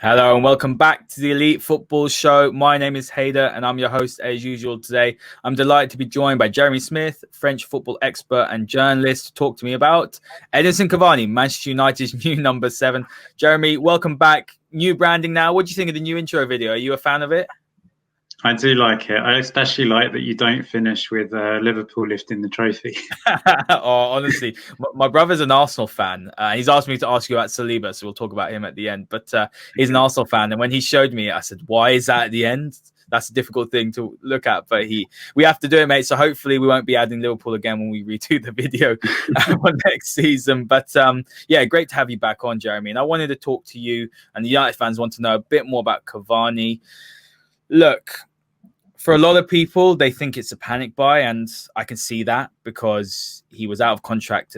Hello and welcome back to the Elite Football Show. My name is Hader and I'm your host as usual today. I'm delighted to be joined by Jeremy Smith, French football expert and journalist, to talk to me about Edinson Cavani, Manchester United's new number 7. Jeremy, welcome back. New branding now. What do you think of the new intro video? Are you a fan of it? I do like it. I especially like that you don't finish with Liverpool lifting the trophy. Oh, honestly, my brother's an Arsenal fan. He's asked me to ask you about Saliba, so we'll talk about him at the end. But he's an Arsenal fan, and when he showed me, I said, "Why is that at the end?" That's a difficult thing to look at, but we have to do it, mate. So hopefully we won't be adding Liverpool again when we redo the video for next season. But yeah, great to have you back on, Jeremy. And I wanted to talk to you, and the United fans want to know a bit more about Cavani. Look, for a lot of people, they think it's a panic buy, and I can see that because he was out of contract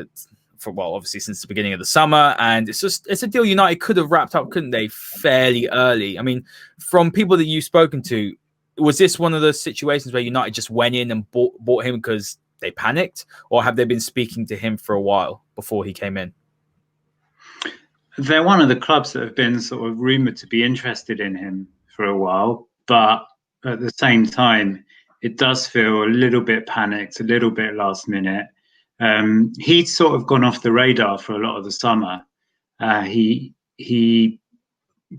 obviously since the beginning of the summer, and it's a deal United could have wrapped up, couldn't they, fairly early? I mean, from people that you've spoken to, was this one of those situations where United just went in and bought him because they panicked, or have they been speaking to him for a while before he came in? They're one of the clubs that have been sort of rumoured to be interested in him for a while, but at the same time, it does feel a little bit panicked, a little bit last minute. He'd sort of gone off the radar for a lot of the summer. He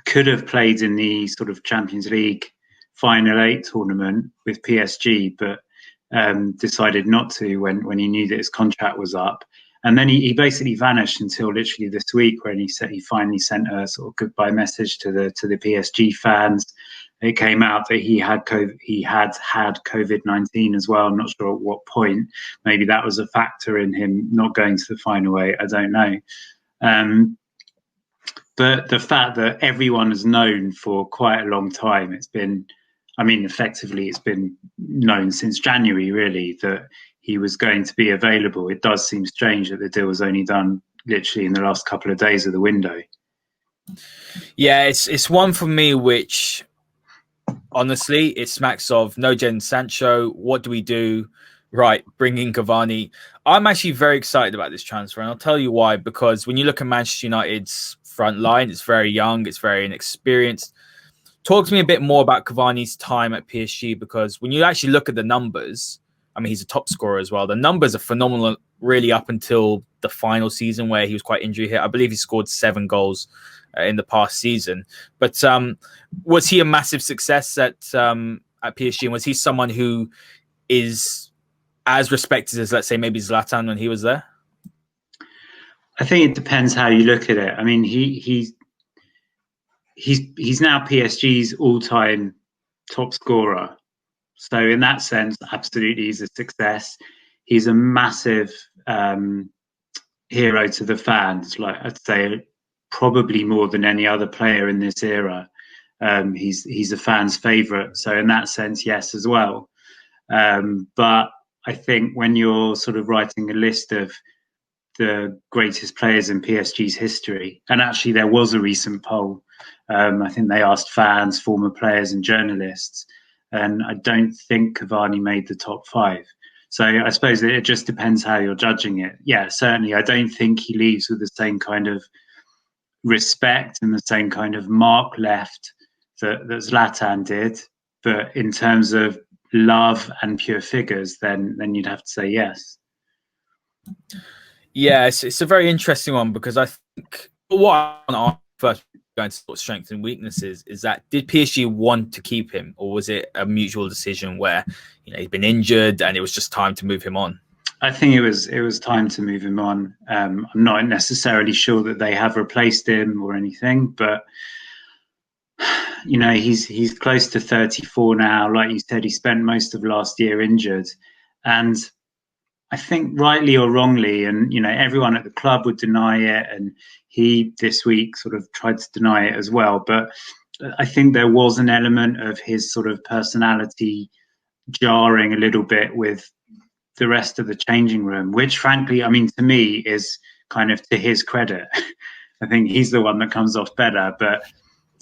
could have played in the sort of Champions League Final 8 tournament with PSG, but decided not to when he knew that his contract was up. And then he basically vanished until literally this week, when he finally sent a sort of goodbye message to the PSG fans. It came out that he had COVID-19 as well. I'm not sure at what point. Maybe that was a factor in him not going to the final 8. I don't know. But the fact that everyone has known for quite a long time, effectively it's been known since January, really, that he was going to be available. It does seem strange that the deal was only done literally in the last couple of days of the window. Yeah, it's one for me which, honestly, it smacks of no Jadon Sancho. What do we do? Right, bring in Cavani. I'm actually very excited about this transfer, and I'll tell you why. Because when you look at Manchester United's front line, it's very young, it's very inexperienced. Talk to me a bit more about Cavani's time at PSG, because when you actually look at the numbers, I mean, he's a top scorer as well. The numbers are phenomenal, really, up until the final season where he was quite injury hit. I believe he scored 7 goals in the past season. But was he a massive success at PSG? And was he someone who is as respected as, let's say, maybe Zlatan when he was there? I think it depends how you look at it. I mean, he's now PSG's all-time top scorer. So in that sense, absolutely, he's a success. He's a massive hero to the fans. Like, I'd say, probably more than any other player in this era. He's a fan's favourite. So in that sense, yes, as well. But I think when you're sort of writing a list of the greatest players in PSG's history, and actually there was a recent poll. I think they asked fans, former players, and journalists, and I don't think Cavani made the top 5. So I suppose it just depends how you're judging it. Yeah, certainly, I don't think he leaves with the same kind of respect and the same kind of mark left that Zlatan did. But in terms of love and pure figures, then you'd have to say yes. Yeah, it's a very interesting one, because I think what I want to ask first, going to sort of strengths and weaknesses, is that did PSG want to keep him, or was it a mutual decision where he'd been injured and it was just time to move him on? I think it was time to move him on. I'm not necessarily sure that they have replaced him or anything, but he's close to 34 now. Like you said, he spent most of last year injured, and I think rightly or wrongly, and everyone at the club would deny it, and he this week sort of tried to deny it as well. But I think there was an element of his sort of personality jarring a little bit with the rest of the changing room, which frankly, I mean, to me is kind of to his credit. I think he's the one that comes off better, but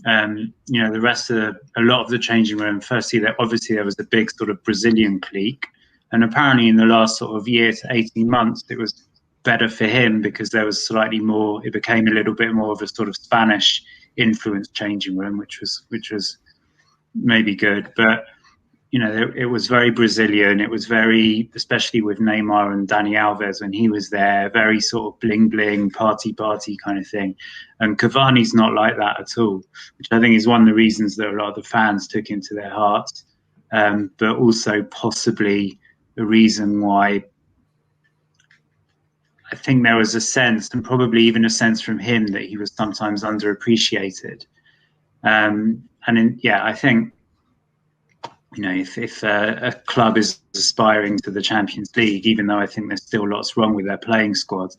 the rest of a lot of the changing room, firstly, there was a big sort of Brazilian clique. And apparently in the last sort of year to 18 months, it was better for him because there was slightly more, it became a little bit more of a sort of Spanish influenced changing room, which was maybe good, but it was very Brazilian. It was very, especially with Neymar and Dani Alves when he was there, very sort of bling bling, party kind of thing. And Cavani's not like that at all, which I think is one of the reasons that a lot of the fans took him to their hearts, but also possibly the reason why I think there was a sense, and probably even a sense from him, that he was sometimes underappreciated. I think, if a club is aspiring to the Champions League, even though I think there's still lots wrong with their playing squad,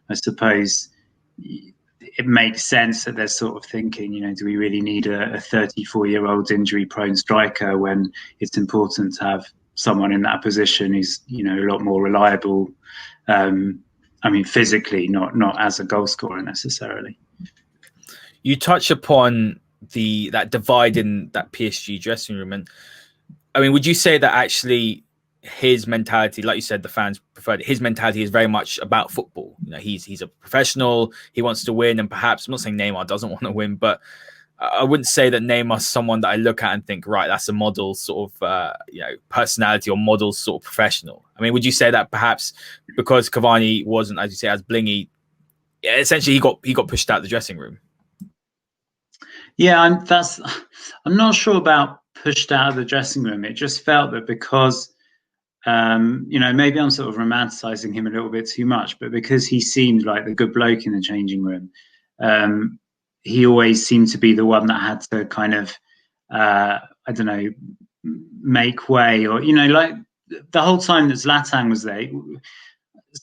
I suppose it makes sense that they're sort of thinking, do we really need a 34-year-old injury-prone striker when it's important to have someone in that position who's, a lot more reliable, physically, not as a goal scorer necessarily. You touch upon that divide in that PSG dressing room, and would you say that actually his mentality, like you said, the fans preferred his mentality is very much about football? He's a professional. He wants to win, and perhaps I'm not saying Neymar doesn't want to win, but I wouldn't say that Neymar's someone that I look at and think, right, that's a model sort of personality or model sort of professional. Would you say that perhaps because Cavani wasn't, as you say, as blingy, essentially he got pushed out of the dressing room? Yeah, I'm not sure about pushed out of the dressing room. It just felt that because, maybe I'm sort of romanticizing him a little bit too much, but because he seemed like the good bloke in the changing room, he always seemed to be the one that had to kind of, make way, or, like the whole time that Zlatan was there,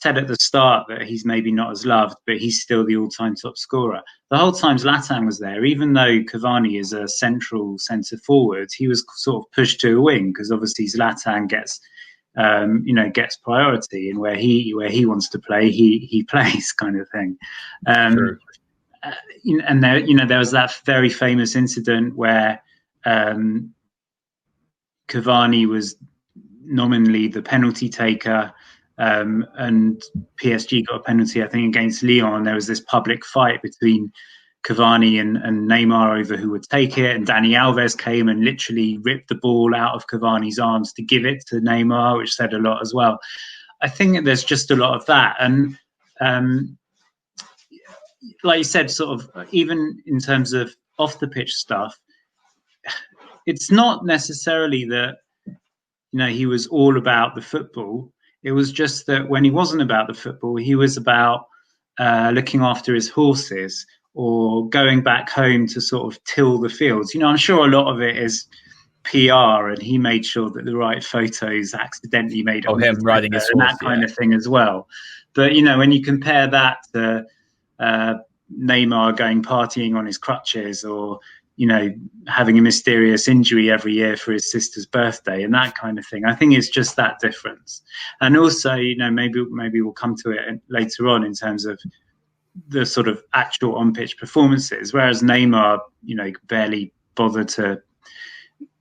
said at the start that he's maybe not as loved, but he's still the all-time top scorer. The whole time Zlatan was there, even though Cavani is a central centre forward, he was sort of pushed to a wing because obviously Zlatan gets priority, and where he wants to play, he plays, kind of thing. Sure. And there was that very famous incident where Cavani was nominally the penalty taker. And PSG got a penalty, I think, against Lyon. There was this public fight between Cavani and Neymar over who would take it, and Dani Alves came and literally ripped the ball out of Cavani's arms to give it to Neymar, which said a lot as well. I think that there's just a lot of that, and like you said, sort of even in terms of off the pitch stuff, it's not necessarily that he was all about the football. It was just that when he wasn't about the football, he was about looking after his horses or going back home to sort of till the fields. I'm sure a lot of it is PR, and he made sure that the right photos accidentally made it him riding his horse, and that kind of thing as well. But when you compare that to Neymar going partying on his crutches, or having a mysterious injury every year for his sister's birthday and that kind of thing, I think it's just that difference. And also, maybe we'll come to it later on in terms of the sort of actual on-pitch performances, whereas Neymar, barely bothered to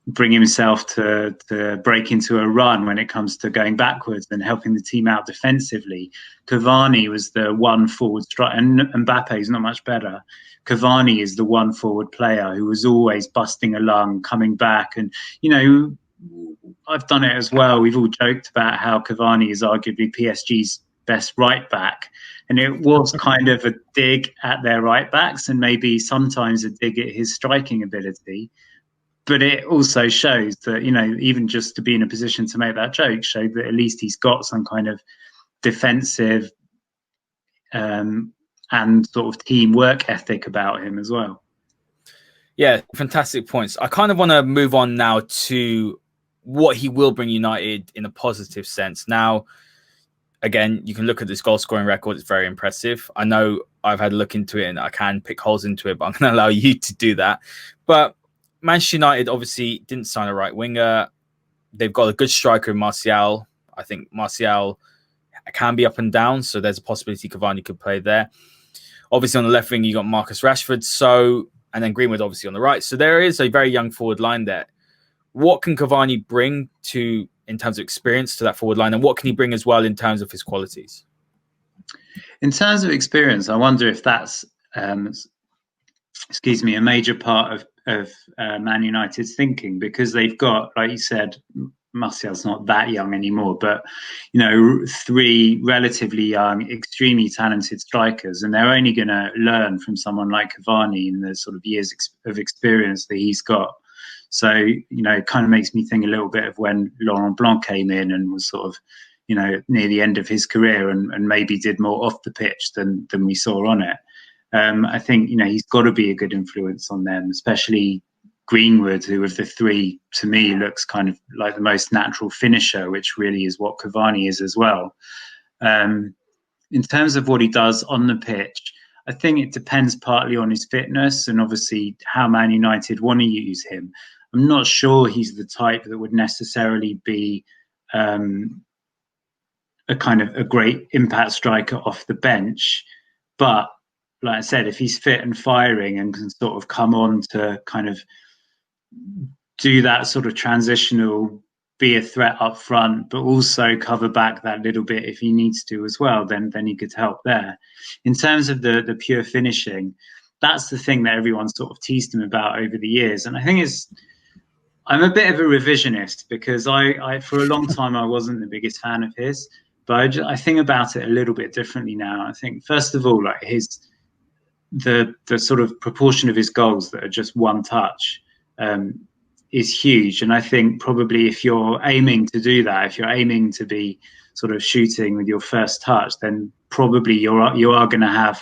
bring himself to break into a run when it comes to going backwards and helping the team out defensively. Cavani was the one forward striker, and Mbappe is not much better. Cavani is the one forward player who was always busting a lung, coming back. And, I've done it as well. We've all joked about how Cavani is arguably PSG's best right back. And it was kind of a dig at their right backs, and maybe sometimes a dig at his striking ability. But it also shows that, even just to be in a position to make that joke showed that at least he's got some kind of defensive and sort of teamwork ethic about him as well. Yeah, fantastic points. I kind of want to move on now to what he will bring United in a positive sense. Now, again, you can look at this goal scoring record. It's very impressive. I know I've had a look into it and I can pick holes into it, but I'm going to allow you to do that. But Manchester United obviously didn't sign a right winger. They've got a good striker in Martial. I think Martial can be up and down, so there's a possibility Cavani could play there. Obviously, on the left wing, you got Marcus Rashford, and then Greenwood obviously on the right. So there is a very young forward line there. What can Cavani bring in terms of experience to that forward line, and what can he bring as well in terms of his qualities? In terms of experience, I wonder if that's excuse me, a major part of Man United's thinking, because they've got, like you said, Martial's not that young anymore, but three relatively young, extremely talented strikers, and they're only going to learn from someone like Cavani in the sort of years of experience that he's got. So it kind of makes me think a little bit of when Laurent Blanc came in and was sort of near the end of his career and maybe did more off the pitch than we saw on it. I think he's got to be a good influence on them, especially Greenwood, who of the three, to me, looks kind of like the most natural finisher, which really is what Cavani is as well. In terms of what he does on the pitch, I think it depends partly on his fitness and obviously how Man United want to use him. I'm not sure he's the type that would necessarily be a kind of a great impact striker off the bench, but like I said, if he's fit and firing and can sort of come on to kind of do that sort of transitional, be a threat up front, but also cover back that little bit if he needs to as well, then he could help there. In terms of the pure finishing, that's the thing that everyone sort of teased him about over the years. And I think I'm a bit of a revisionist, because I for a long time, I wasn't the biggest fan of his, but I think about it a little bit differently now. I think, first of all, like the sort of proportion of his goals that are just one touch is huge. And I think probably if you're aiming to do that, if you're aiming to be sort of shooting with your first touch, then probably you are going to have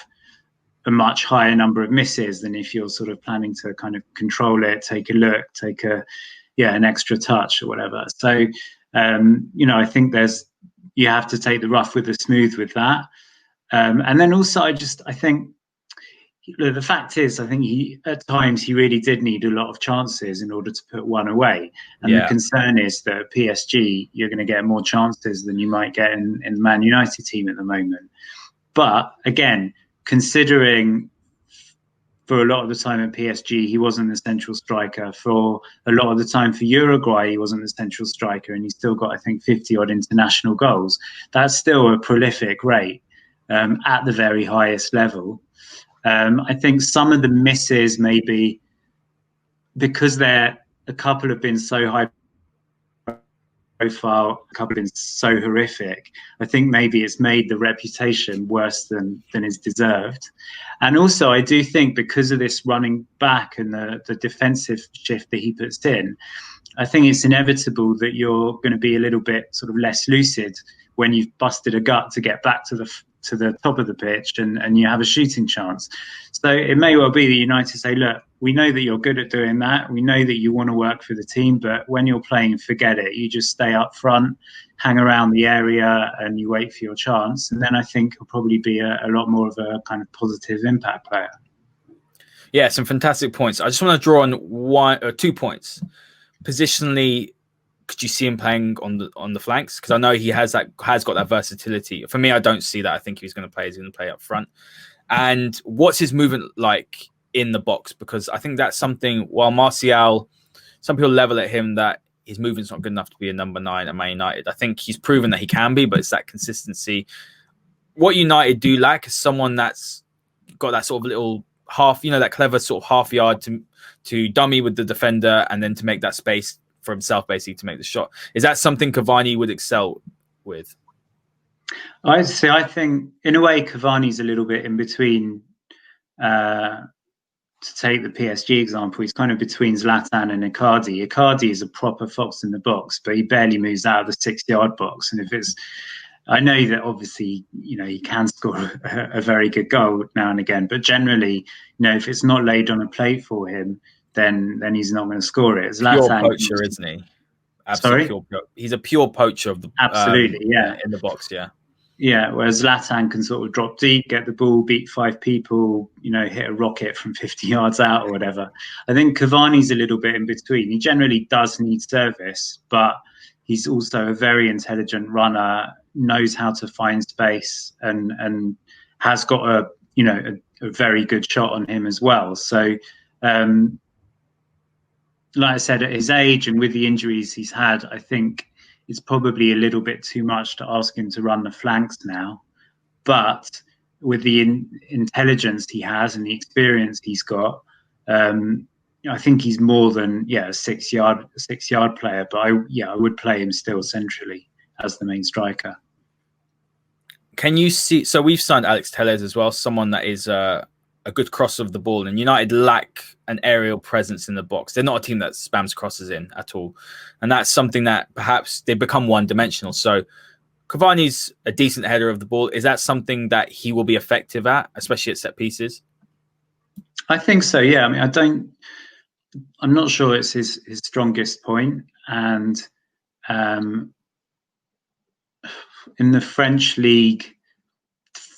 a much higher number of misses than if you're sort of planning to kind of control it, take a look, take an extra touch or whatever. So I think you have to take the rough with the smooth with that. And then also I think the fact is, I think at times he really did need a lot of chances in order to put one away. And the concern is that at PSG, you're going to get more chances than you might get in the Man United team at the moment. But again, considering for a lot of the time at PSG, he wasn't the central striker. For a lot of the time for Uruguay, he wasn't the central striker, and he still got, I think, 50-odd international goals. That's still a prolific rate at the very highest level. I think some of the misses, maybe because a couple have been so high profile, a couple have been so horrific, I think maybe it's made the reputation worse than is deserved. And also, I do think because of this running back and the defensive shift that he puts in, I think it's inevitable that you're going to be a little bit sort of less lucid when you've busted a gut to get back to the top of the pitch and you have a shooting chance. So it may well be that United say, look, we know that you're good at doing that. We know that you want to work for the team, but when you're playing, forget it. You just stay up front, hang around the area, and you wait for your chance. And then I think he'll probably be a lot more of a kind of positive impact player. Yeah, some fantastic points. I just want to draw on 2 points. Positionally, could you see him playing on the flanks? Because I know he has got that versatility. For me, I don't see that. I think he's going to play up front. And what's his movement like in the box? Because I think that's something. While Martial, some people level at him that his movement's not good enough to be a number 9 at Man United. I think he's proven that he can be, but it's that consistency. What United do lack is someone that's got that sort of little half, that clever sort of half yard to dummy with the defender and then to make that space for himself, basically, to make the shot. Is that something Cavani would excel with? I think in a way Cavani's a little bit in between. To take the PSG example, he's kind of between Zlatan and Icardi. Icardi is a proper fox in the box, but he barely moves out of the 6-yard box. And I know that obviously, he can score a very good goal now and again, but generally, if it's not laid on a plate for him, then he's not going to score it. Zlatan, pure poacher, isn't he? Absolutely. Sorry? He's a pure poacher of the absolutely, in the box, yeah. Yeah, whereas Zlatan can sort of drop deep, get the ball, beat 5 people, hit a rocket from 50 yards out or whatever. I think Cavani's a little bit in between. He generally does need service, but he's also a very intelligent runner, knows how to find space, and has got a very good shot on him as well. So, like I said, at his age and with the injuries he's had, I think it's probably a little bit too much to ask him to run the flanks now. But with the intelligence he has and the experience he's got, I think he's more than a 6 yard player. But I would play him still centrally as the main striker. Can you see? So we've signed Alex Telles as well, someone that is a good crosser of the ball, and United lack an aerial presence in the box. They're not a team that spams crosses in at all, and that's something that perhaps they become one-dimensional. So Cavani's a decent header of the ball. Is that something that he will be effective at, especially at set pieces? I think so. Yeah. I mean, I'm not sure it's his strongest point, and in the French league,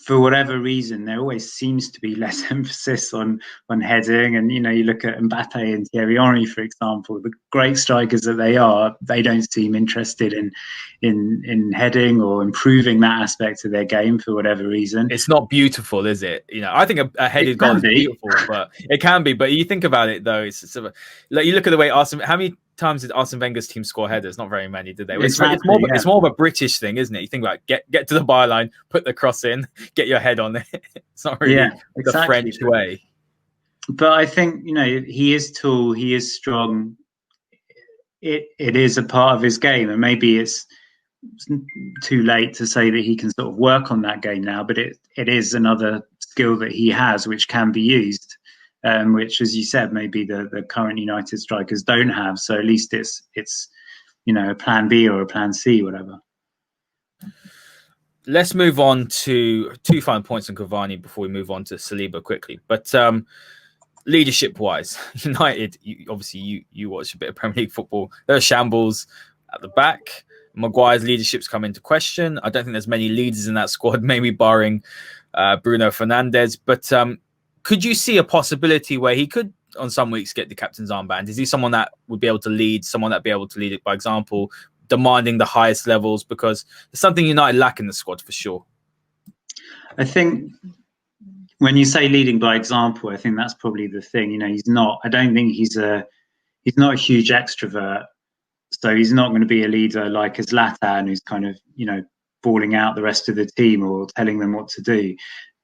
for whatever reason, there always seems to be less emphasis on heading. And, you look at Mbappe and Thierry Henry, for example, the great strikers that they are, they don't seem interested in heading or improving that aspect of their game for whatever reason. It's not beautiful, is it? I think a headed goal is beautiful, but it can be. But you think about it, though, it's sort of like you look at the way how many times did Arsene Wenger's team score headers? Not very many, did they? Exactly, it's more of a British thing, isn't it? You think about get to the byline, put the cross in, get your head on it. It's not really the French way. But I think he is tall, he is strong. It is a part of his game, and maybe it's too late to say that he can sort of work on that game now. But it is another skill that he has, which can be used. Which, as you said, maybe the current United strikers don't have. So at least it's a plan B or a plan C, whatever. Let's move on to two final points on Cavani before we move on to Saliba quickly. But leadership-wise, United, you watch a bit of Premier League football. There are shambles at the back. Maguire's leadership's come into question. I don't think there's many leaders in that squad, maybe barring Bruno Fernandes. But could you see a possibility where he could, on some weeks, get the captain's armband? Is he someone that would be able to lead, someone that would be able to lead it by example, demanding the highest levels? Because there's something United lack in the squad for sure. I think when you say leading by example, I think that's probably the thing. He's not. I don't think he's not a huge extrovert, so he's not going to be a leader like a Zlatan, who's kind of bawling out the rest of the team or telling them what to do.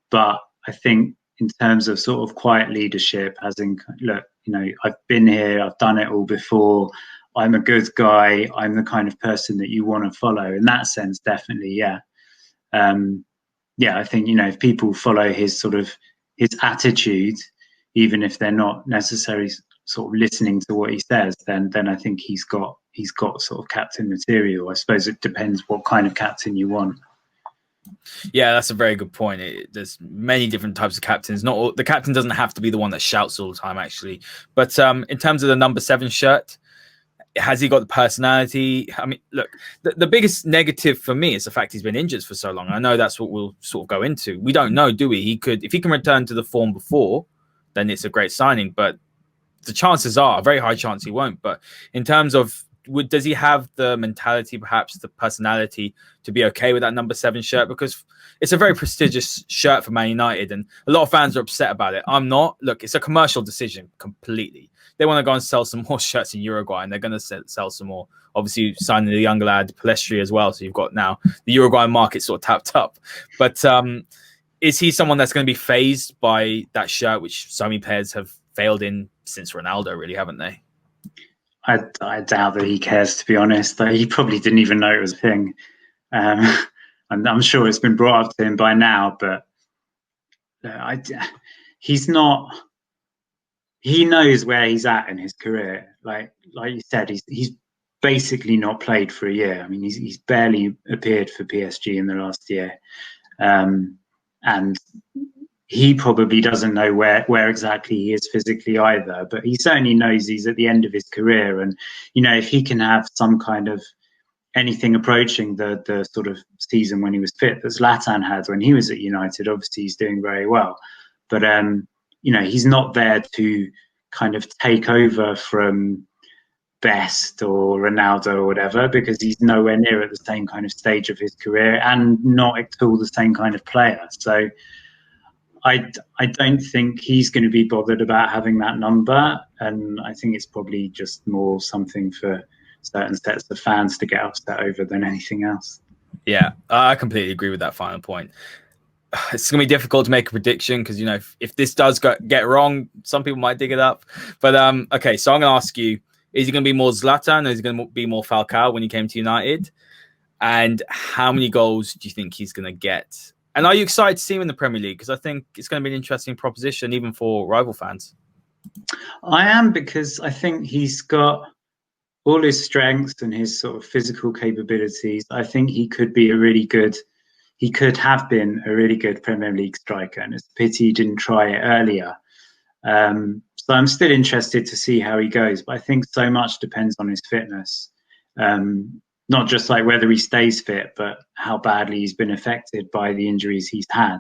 But I think in terms of sort of quiet leadership, as in, look, I've been here, I've done it all before. I'm a good guy. I'm the kind of person that you want to follow. In that sense, definitely, yeah. I think, if people follow his attitude, even if they're not necessarily sort of listening to what he says, then I think he's got sort of captain material. I suppose it depends what kind of captain you want. Yeah, that's a very good point. There's many different types of captains. Not all, the captain doesn't have to be the one that shouts all the time, actually. But in terms of the number 7 shirt, has he got the personality? I mean, look, the biggest negative for me is the fact he's been injured for so long. I know that's what we'll sort of go into. We don't know, do we? If he can return to the form before, then it's a great signing. But the chances are a very high chance he won't. But in terms of does he have the mentality, perhaps the personality, to be okay with that number 7 shirt? Because it's a very prestigious shirt for Man United, and a lot of fans are upset about it. I'm not. Look, it's a commercial decision completely. They want to go and sell some more shirts in Uruguay, and they're going to sell some more. Obviously, signing the younger lad Palestri as well, so you've got now the Uruguay market sort of tapped up. But is he someone that's going to be fazed by that shirt, which so many players have failed in since Ronaldo, really, haven't they? I doubt that he cares, to be honest. He probably didn't even know it was a thing. I'm sure it's been brought up to him by now, but he's not. He knows where he's at in his career. Like you said, he's basically not played for a year. I mean, he's barely appeared for PSG in the last year, and he probably doesn't know where exactly he is physically either, but he certainly knows he's at the end of his career. And, if he can have some kind of anything approaching the sort of season when he was fit that Zlatan had when he was at United, obviously he's doing very well. But, he's not there to kind of take over from Best or Ronaldo or whatever, because he's nowhere near at the same kind of stage of his career and not at all the same kind of player. So, I don't think he's going to be bothered about having that number, and I think it's probably just more something for certain sets of fans to get upset over than anything else. Yeah, I completely agree with that final point. it's going to be difficult to make a prediction because, you know, if this does get wrong, some people might dig it up. But okay, so I'm going to ask you, is he going to be more Zlatan or is he going to be more Falcao when he came to United? And how many goals do you think he's going to get? And are you excited to see him in the Premier League? Because I think it's going to be an interesting proposition, even for rival fans. I am, because I think he's got all his strengths and his sort of physical capabilities. I think he could have been a really good Premier League striker, and it's a pity he didn't try it earlier. So I'm still interested to see how he goes, but I think so much depends on his fitness. Not just like whether he stays fit, but how badly he's been affected by the injuries he's had.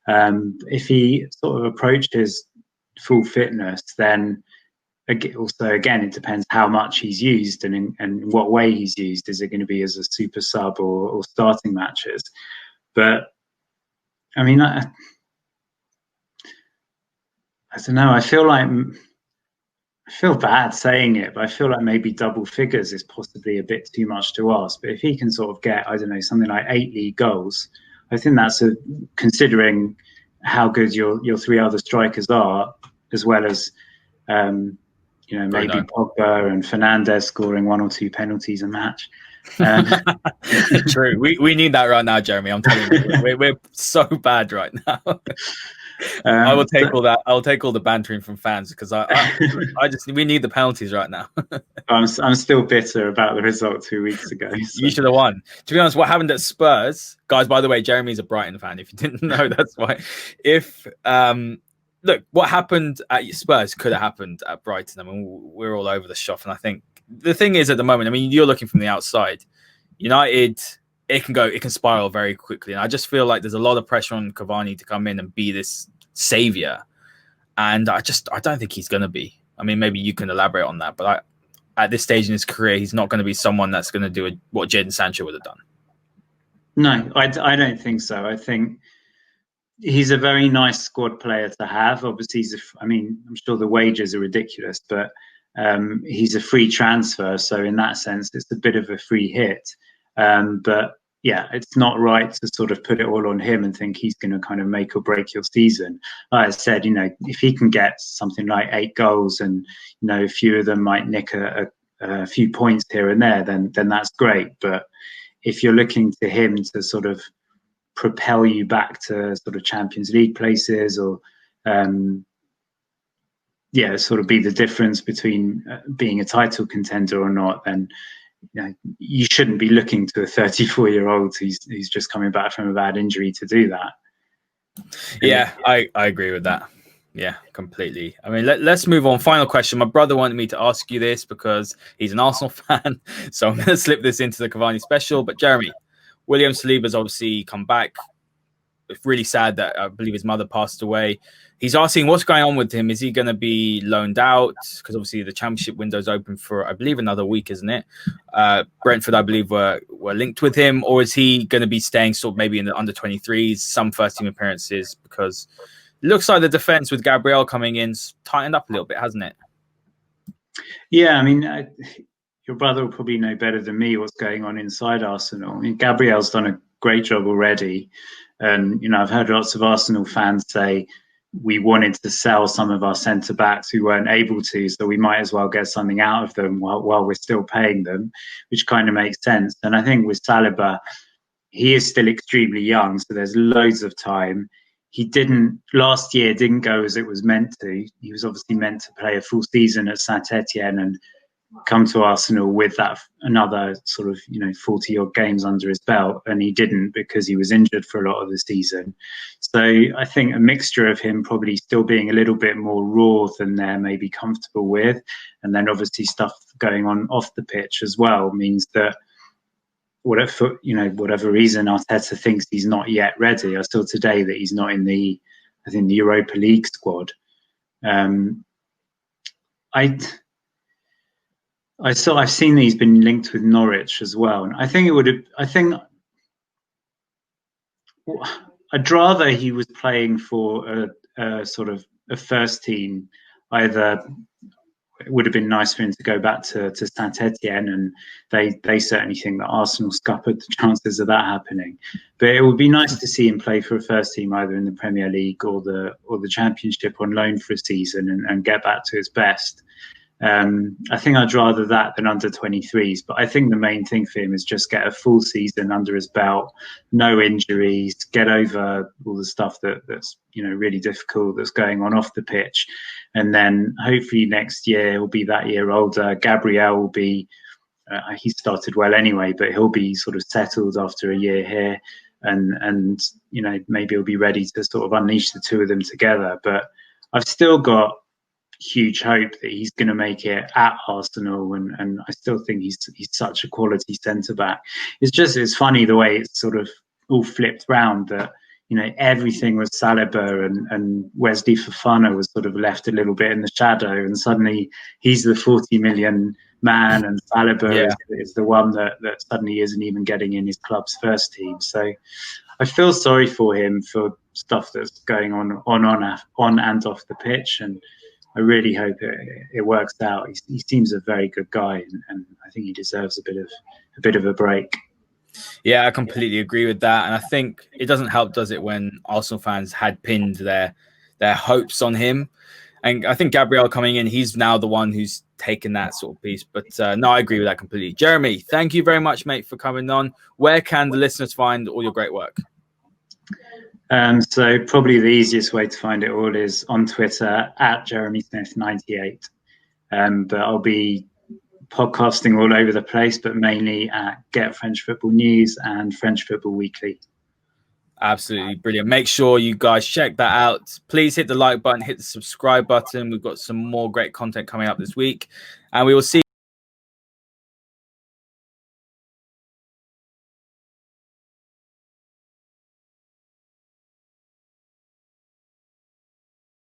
If he sort of approaches full fitness, then also, again, it depends how much he's used and what way he's used. Is it going to be as a super sub or starting matches? But I mean, I don't know. I feel bad saying it, but I feel like maybe double figures is possibly a bit too much to ask. But if he can sort of get, I don't know, something like 8 league goals, I think that's considering how good your 3 other strikers are, as well as maybe Pogba and Fernandes scoring 1 or 2 penalties a match. True. We need that right now, Jeremy. I'm telling you, we're so bad right now. I will take all that. I'll take all the bantering from fans because we need the penalties right now. I'm still bitter about the result 2 weeks ago. So. You should have won. To be honest, what happened at Spurs, guys? By the way, Jeremy's a Brighton fan. If you didn't know, that's why. Look, what happened at Spurs could have happened at Brighton. I mean, we're all over the shop, and I think the thing is at the moment. I mean, you're looking from the outside. United, it can spiral very quickly, and I just feel like there's a lot of pressure on Cavani to come in and be this savior, and I don't think he's going to be. I mean, maybe you can elaborate on that, but at this stage in his career, he's not going to be someone that's going to do what Jadon Sancho would have done. No, I don't think so. I think he's a very nice squad player to have. Obviously, I'm sure the wages are ridiculous, but he's a free transfer. So in that sense, it's a bit of a free hit. But yeah, it's not right to sort of put it all on him and think he's going to kind of make or break your season. Like I said, if he can get something like 8 goals and, a few of them might nick a few points here and there, then that's great. But if you're looking to him to sort of propel you back to sort of Champions League places or sort of be the difference between being a title contender or not, then you shouldn't be looking to a 34-year-old who's just coming back from a bad injury to do that. Yeah, I agree with that. Yeah, completely. I mean, let's move on. Final question. My brother wanted me to ask you this because he's an Arsenal fan, so I'm going to slip this into the Cavani special. But Jeremy, William Saliba's obviously come back. It's really sad that I believe his mother passed away. He's asking what's going on with him. Is he going to be loaned out? Because obviously the championship window's open for, I believe, another week, isn't it? Brentford, I believe, were linked with him. Or is he going to be staying sort of maybe in the under-23s, some first-team appearances? Because it looks like the defence with Gabriel coming in's tightened up a little bit, hasn't it? Yeah, I mean, your brother will probably know better than me what's going on inside Arsenal. I mean, Gabriel's done a great job already. And, I've heard lots of Arsenal fans say we wanted to sell some of our centre-backs who weren't able to, so we might as well get something out of them while we're still paying them, which kind of makes sense. And I think with Saliba, he is still extremely young, so there's loads of time. Last year didn't go as it was meant to. He was obviously meant to play a full season at Saint-Etienne and come to Arsenal with that another sort of 40 odd games under his belt, and he didn't because he was injured for a lot of the season. So I think a mixture of him probably still being a little bit more raw than they're maybe comfortable with, and then obviously stuff going on off the pitch as well means that whatever reason Arteta thinks he's not yet ready. I saw today that he's not in the Europa League squad. I've seen that he's been linked with Norwich as well, and I think I'd rather he was playing for a sort of a first team, either it would have been nice for him to go back to Saint Etienne, and they certainly think that Arsenal scuppered the chances of that happening. But it would be nice to see him play for a first team, either in the Premier League or the Championship on loan for a season, and get back to his best. I think I'd rather that than under 23s, but I think the main thing for him is just get a full season under his belt, no injuries, get over all the stuff that's really difficult that's going on off the pitch, and then hopefully next year he'll be that year older. Gabriel will be he started well anyway, but he'll be sort of settled after a year here, and maybe he'll be ready to sort of unleash the two of them together. But I've still got huge hope that he's going to make it at Arsenal, and I still think he's such a quality centre back. It's funny the way it's sort of all flipped round, that everything was Saliba, and Wesley Fofana was sort of left a little bit in the shadow, and suddenly he's the 40 million man, and Saliba is the one that suddenly isn't even getting in his club's first team. So I feel sorry for him for stuff that's going on and off the pitch, and I really hope it works out. He seems a very good guy, and I think he deserves a bit of a break. Yeah, I completely agree with that, and I think it doesn't help, does it, when Arsenal fans had pinned their hopes on him. And I think Gabriel coming in, he's now the one who's taken that sort of piece. But no, I agree with that completely. Jeremy, thank you very much, mate, for coming on. Where can the listeners find all your great work? So probably the easiest way to find it all is on Twitter at JeremySmith98. But I'll be podcasting all over the place, but mainly at Get French Football News and French Football Weekly. Absolutely brilliant. Make sure you guys check that out. Please hit the like button, hit the subscribe button. We've got some more great content coming up this week, and we will see